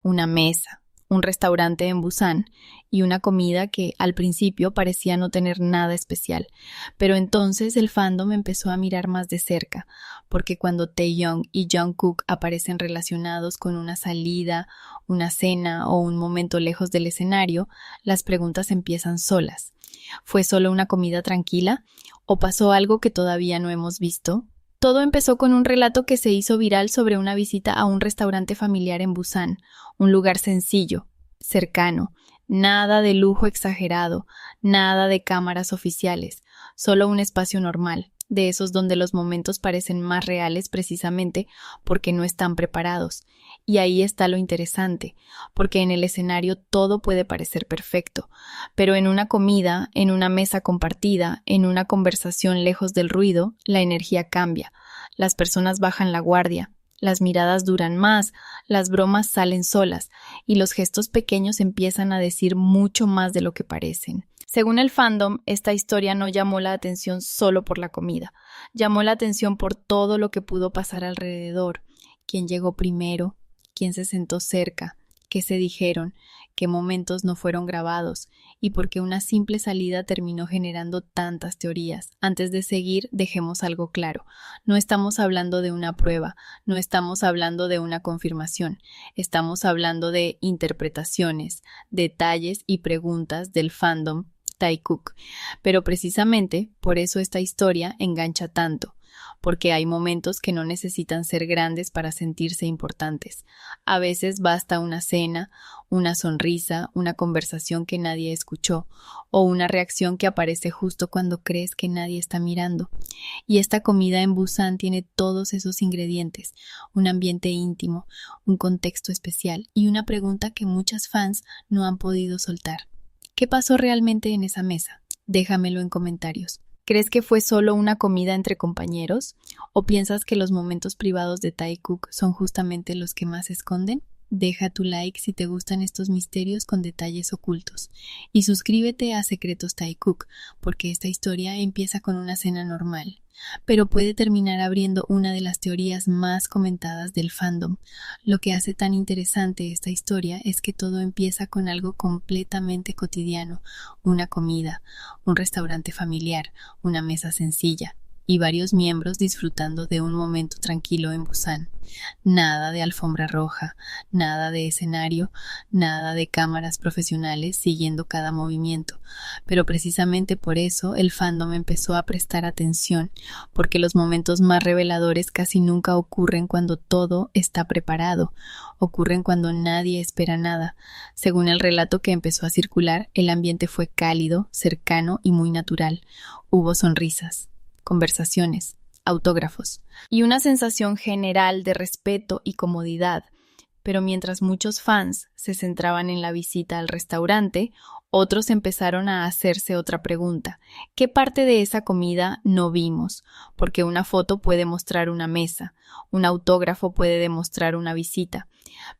una mesa, un restaurante en Busan y una comida que al principio parecía no tener nada especial, pero entonces el fandom empezó a mirar más de cerca, porque cuando Taehyung y Jungkook aparecen relacionados con una salida, una cena o un momento lejos del escenario, las preguntas empiezan solas. ¿Fue solo una comida tranquila? ¿O pasó algo que todavía no hemos visto? Todo empezó con un relato que se hizo viral sobre una visita a un restaurante familiar en Busan, un lugar sencillo, cercano, nada de lujo exagerado, nada de cámaras oficiales, solo un espacio normal, de esos donde los momentos parecen más reales precisamente porque no están preparados. Y ahí está lo interesante, porque en el escenario todo puede parecer perfecto, pero en una comida, en una mesa compartida, en una conversación lejos del ruido, la energía cambia, las personas bajan la guardia, las miradas duran más, las bromas salen solas y los gestos pequeños empiezan a decir mucho más de lo que parecen. Según el fandom, esta historia no llamó la atención solo por la comida, llamó la atención por todo lo que pudo pasar alrededor, quién llegó primero, quién se sentó cerca, qué se dijeron, qué momentos no fueron grabados y por qué una simple salida terminó generando tantas teorías. Antes de seguir, dejemos algo claro. No estamos hablando de una prueba, no estamos hablando de una confirmación, estamos hablando de interpretaciones, detalles y preguntas del fandom Taekook. Pero precisamente por eso esta historia engancha tanto, porque hay momentos que no necesitan ser grandes para sentirse importantes. A veces basta una cena, una sonrisa, una conversación que nadie escuchó, o una reacción que aparece justo cuando crees que nadie está mirando. Y esta comida en Busan tiene todos esos ingredientes, un ambiente íntimo, un contexto especial y una pregunta que muchas fans no han podido soltar. ¿Qué pasó realmente en esa mesa? Déjamelo en comentarios. ¿Crees que fue solo una comida entre compañeros? ¿O piensas que los momentos privados de Taekook son justamente los que más esconden? Deja tu like si te gustan estos misterios con detalles ocultos. Y suscríbete a Secretos Taekook, porque esta historia empieza con una cena normal, pero puede terminar abriendo una de las teorías más comentadas del fandom. Lo que hace tan interesante esta historia es que todo empieza con algo completamente cotidiano, una comida, un restaurante familiar, una mesa sencilla y varios miembros disfrutando de un momento tranquilo en Busan. Nada de alfombra roja, nada de escenario, nada de cámaras profesionales siguiendo cada movimiento. Pero precisamente por eso el fandom empezó a prestar atención, porque los momentos más reveladores casi nunca ocurren cuando todo está preparado, ocurren cuando nadie espera nada. Según el relato que empezó a circular, el ambiente fue cálido, cercano y muy natural. Hubo sonrisas, conversaciones, autógrafos y una sensación general de respeto y comodidad. Pero mientras muchos fans se centraban en la visita al restaurante, otros empezaron a hacerse otra pregunta. ¿Qué parte de esa comida no vimos? Porque una foto puede mostrar una mesa, un autógrafo puede demostrar una visita,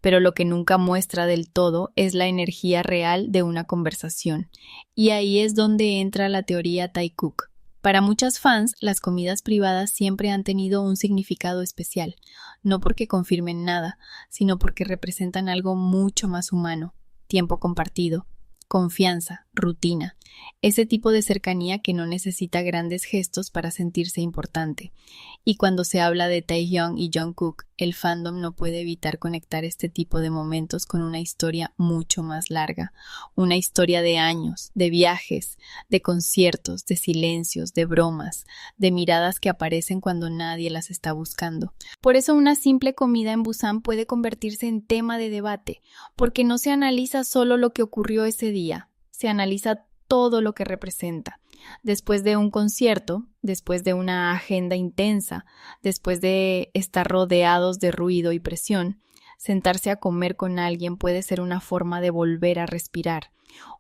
pero lo que nunca muestra del todo es la energía real de una conversación. Y ahí es donde entra la teoría Taekook. Para muchas fans, las comidas privadas siempre han tenido un significado especial, no porque confirmen nada, sino porque representan algo mucho más humano, tiempo compartido, confianza, rutina, ese tipo de cercanía que no necesita grandes gestos para sentirse importante. Y cuando se habla de Taehyung y Jungkook, el fandom no puede evitar conectar este tipo de momentos con una historia mucho más larga, una historia de años, de viajes, de conciertos, de silencios, de bromas, de miradas que aparecen cuando nadie las está buscando. Por eso una simple comida en Busan puede convertirse en tema de debate, porque no se analiza solo lo que ocurrió ese día, se analiza todo lo que representa. Después de un concierto, después de una agenda intensa, después de estar rodeados de ruido y presión, sentarse a comer con alguien puede ser una forma de volver a respirar,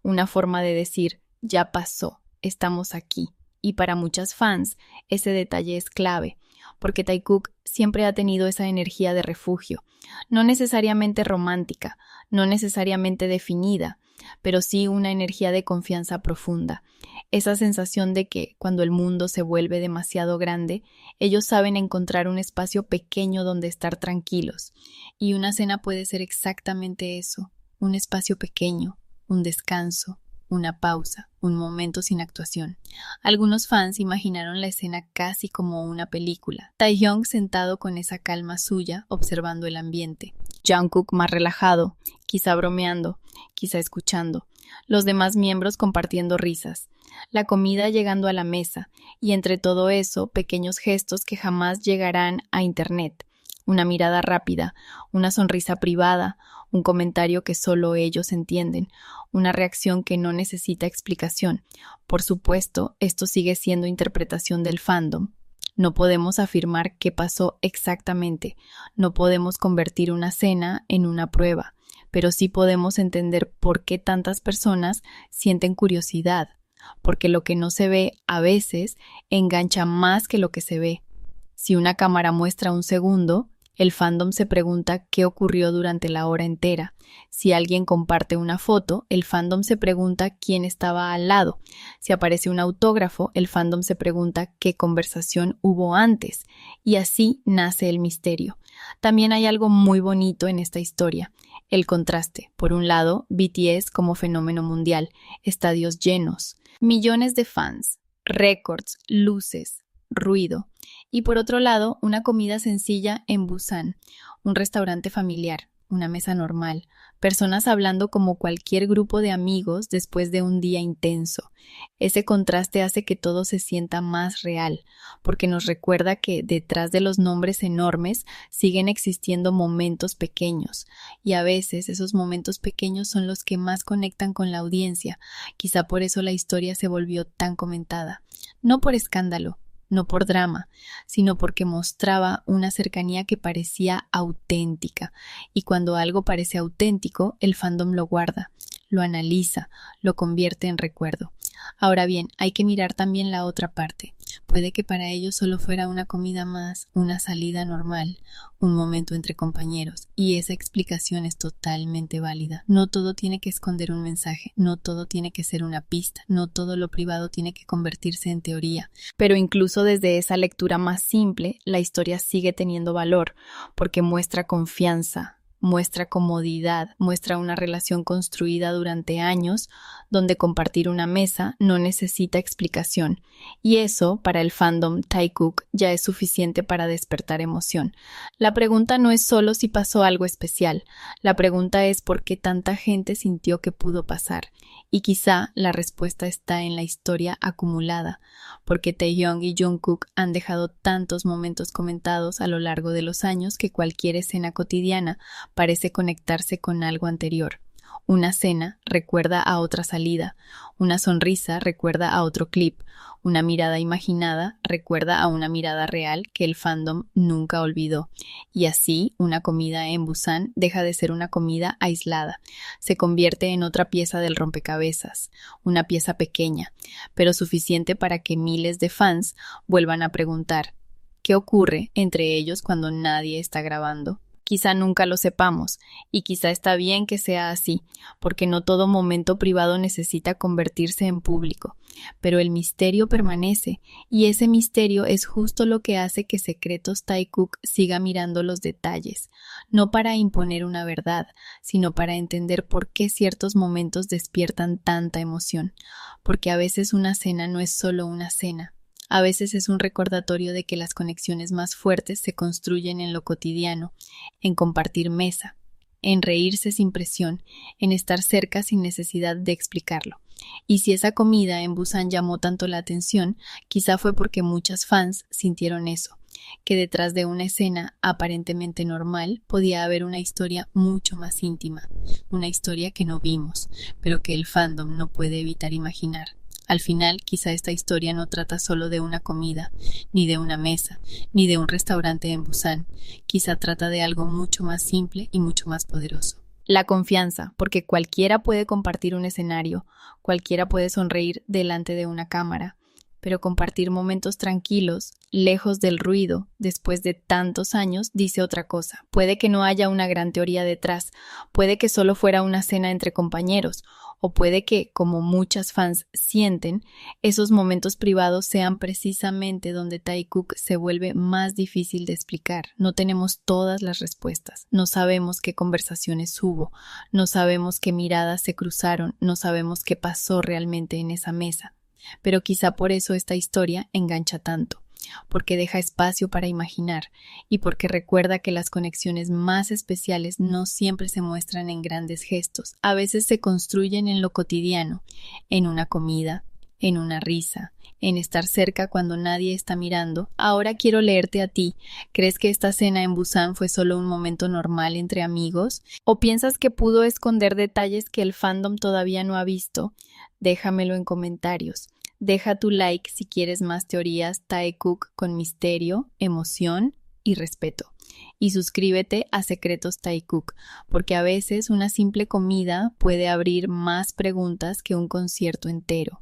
una forma de decir, ya pasó, estamos aquí. Y para muchas fans, ese detalle es clave, porque Taekook siempre ha tenido esa energía de refugio, no necesariamente romántica, no necesariamente definida, pero sí una energía de confianza profunda. Esa sensación de que, cuando el mundo se vuelve demasiado grande, ellos saben encontrar un espacio pequeño donde estar tranquilos. Y una cena puede ser exactamente eso, un espacio pequeño, un descanso, una pausa, un momento sin actuación. Algunos fans imaginaron la escena casi como una película. Taehyung sentado con esa calma suya, observando el ambiente. Jungkook más relajado, quizá bromeando, quizá escuchando. Los demás miembros compartiendo risas. La comida llegando a la mesa, y entre todo eso, pequeños gestos que jamás llegarán a internet. Una mirada rápida, una sonrisa privada, un comentario que solo ellos entienden, una reacción que no necesita explicación. Por supuesto, esto sigue siendo interpretación del fandom. No podemos afirmar qué pasó exactamente, no podemos convertir una cena en una prueba, pero sí podemos entender por qué tantas personas sienten curiosidad, porque lo que no se ve a veces engancha más que lo que se ve. Si una cámara muestra un segundo, el fandom se pregunta qué ocurrió durante la hora entera. Si alguien comparte una foto, el fandom se pregunta quién estaba al lado. Si aparece un autógrafo, el fandom se pregunta qué conversación hubo antes. Y así nace el misterio. También hay algo muy bonito en esta historia. El contraste. Por un lado, BTS como fenómeno mundial, estadios llenos, millones de fans, récords, luces, ruido. Y por otro lado, una comida sencilla en Busan, un restaurante familiar, una mesa normal, personas hablando como cualquier grupo de amigos después de un día intenso. Ese contraste hace que todo se sienta más real, porque nos recuerda que detrás de los nombres enormes siguen existiendo momentos pequeños, y a veces esos momentos pequeños son los que más conectan con la audiencia. Quizá por eso la historia se volvió tan comentada. No por escándalo, no por drama, sino porque mostraba una cercanía que parecía auténtica, y cuando algo parece auténtico, el fandom lo guarda, lo analiza, lo convierte en recuerdo. Ahora bien, hay que mirar también la otra parte. Puede que para ellos solo fuera una comida más, una salida normal, un momento entre compañeros, y esa explicación es totalmente válida. No todo tiene que esconder un mensaje, no todo tiene que ser una pista, no todo lo privado tiene que convertirse en teoría. Pero incluso desde esa lectura más simple, la historia sigue teniendo valor, porque muestra confianza, muestra comodidad, muestra una relación construida durante años, donde compartir una mesa no necesita explicación, y eso, para el fandom Taekook, ya es suficiente para despertar emoción. La pregunta no es solo si pasó algo especial, la pregunta es por qué tanta gente sintió que pudo pasar, y quizá la respuesta está en la historia acumulada, porque Taehyung y Jungkook han dejado tantos momentos comentados a lo largo de los años que cualquier escena cotidiana parece conectarse con algo anterior. Una cena recuerda a otra salida, una sonrisa recuerda a otro clip, una mirada imaginada recuerda a una mirada real que el fandom nunca olvidó. Y así, una comida en Busan deja de ser una comida aislada, se convierte en otra pieza del rompecabezas, una pieza pequeña, pero suficiente para que miles de fans vuelvan a preguntar, ¿qué ocurre entre ellos cuando nadie está grabando? Quizá nunca lo sepamos, y quizá está bien que sea así, porque no todo momento privado necesita convertirse en público, pero el misterio permanece, y ese misterio es justo lo que hace que Secretos Taekook siga mirando los detalles, no para imponer una verdad, sino para entender por qué ciertos momentos despiertan tanta emoción, porque a veces una cena no es solo una cena. A veces es un recordatorio de que las conexiones más fuertes se construyen en lo cotidiano, en compartir mesa, en reírse sin presión, en estar cerca sin necesidad de explicarlo. Y si esa comida en Busan llamó tanto la atención, quizá fue porque muchas fans sintieron eso, que detrás de una escena aparentemente normal podía haber una historia mucho más íntima, una historia que no vimos, pero que el fandom no puede evitar imaginar. Al final, quizá esta historia no trata solo de una comida, ni de una mesa, ni de un restaurante en Busan. Quizá trata de algo mucho más simple y mucho más poderoso. La confianza, porque cualquiera puede compartir un escenario, cualquiera puede sonreír delante de una cámara, pero compartir momentos tranquilos, lejos del ruido, después de tantos años, dice otra cosa. Puede que no haya una gran teoría detrás, puede que solo fuera una cena entre compañeros, o puede que, como muchas fans sienten, esos momentos privados sean precisamente donde Taekook se vuelve más difícil de explicar. No tenemos todas las respuestas, no sabemos qué conversaciones hubo, no sabemos qué miradas se cruzaron, no sabemos qué pasó realmente en esa mesa. Pero quizá por eso esta historia engancha tanto, porque deja espacio para imaginar y porque recuerda que las conexiones más especiales no siempre se muestran en grandes gestos, a veces se construyen en lo cotidiano, en una comida, en una risa, en estar cerca cuando nadie está mirando. Ahora quiero leerte a ti. ¿Crees que esta cena en Busan fue solo un momento normal entre amigos? ¿O piensas que pudo esconder detalles que el fandom todavía no ha visto? Déjamelo en comentarios. Deja tu like si quieres más teorías Taekook con misterio, emoción y respeto. Y suscríbete a Secretos Taekook, porque a veces una simple comida puede abrir más preguntas que un concierto entero.